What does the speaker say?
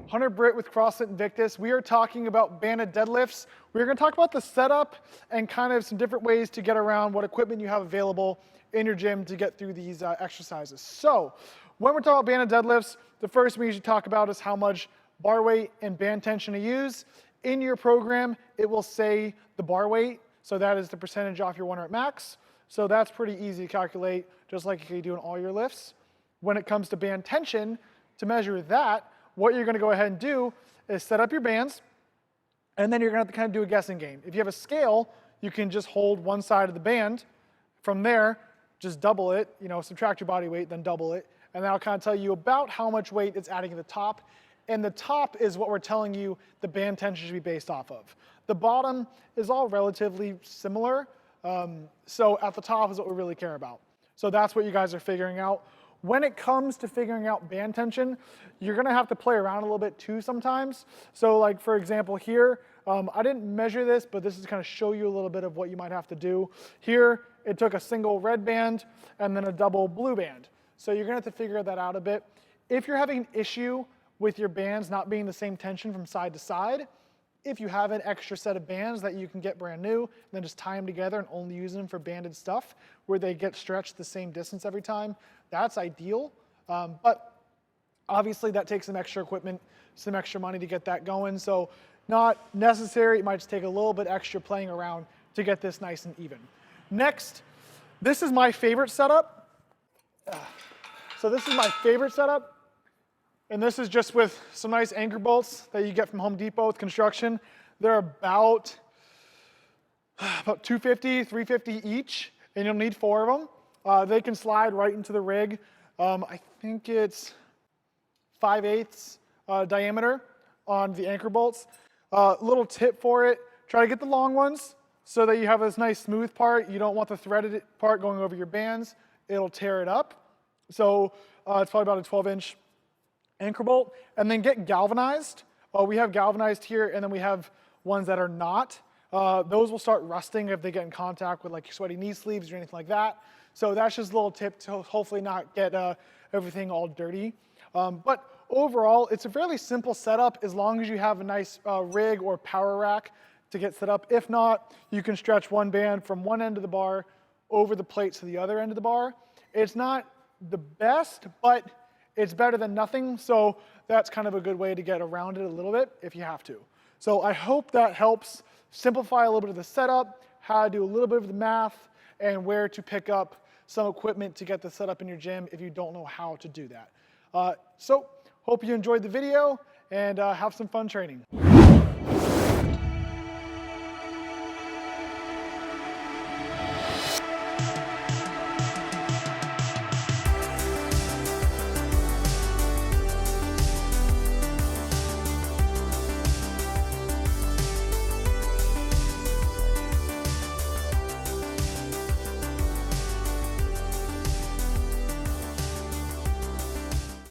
Hunter Britt with CrossFit Invictus. We are talking about banded deadlifts. We're going to talk about the setup and kind of some different ways to get around what equipment you have available in your gym to get through these exercises. So when we're talking about banded deadlifts, the first thing we usually talk about is how much bar weight and band tension to use. In your program, it will say the bar weight. So that is the percentage off your 1 rep max. So that's pretty easy to calculate, just like you do in all your lifts. When it comes to band tension, to measure that, what you're going to go ahead and do is set up your bands, and then you're going to have to kind of do a guessing game. If you have a scale, you can just hold one side of the band. From there, just double it, subtract your body weight, then double it, and that'll kind of tell you about how much weight it's adding at the top. And the top is what we're telling you the band tension should be based off of. The bottom is all relatively similar, so at the top is what we really care about. So that's what you guys are figuring out. When it comes to figuring out band tension, you're going to have to play around a little bit too sometimes. So like for example here, I didn't measure this, but this is kind of show you a little bit of what you might have to do. Here, it took a single red band and then a double blue band. So you're going to have to figure that out a bit. If you're having an issue with your bands not being the same tension from side to side, if you have an extra set of bands that you can get brand new, then just tie them together and only use them for banded stuff where they get stretched the same distance every time, that's ideal. But obviously that takes some extra equipment, some extra money to get that going. So not necessary. It might just take a little bit extra playing around to get this nice and even. Next, this is my favorite setup. So this is my favorite setup. And this is just with some nice anchor bolts that you get from Home Depot with construction. They're about 250, 350 each, and you'll need 4 of them. They can slide right into the rig. I think it's 5/8 diameter on the anchor bolts. Little tip for it, try to get the long ones so that you have this nice smooth part. You don't want the threaded part going over your bands. It'll tear it up. So it's probably about a 12-inch anchor bolt, and then get galvanized. We have galvanized here, and then we have ones that are not. Those will start rusting if they get in contact with like your sweaty knee sleeves or anything like that. So that's just a little tip to hopefully not get everything all dirty. But overall, it's a fairly simple setup as long as you have a nice rig or power rack to get set up. If not, you can stretch one band from one end of the bar over the plate to the other end of the bar. It's not the best, but it's better than nothing, so that's kind of a good way to get around it a little bit if you have to. So I hope that helps simplify a little bit of the setup, how to do a little bit of the math, and where to pick up some equipment to get the setup in your gym if you don't know how to do that. So hope you enjoyed the video and have some fun training.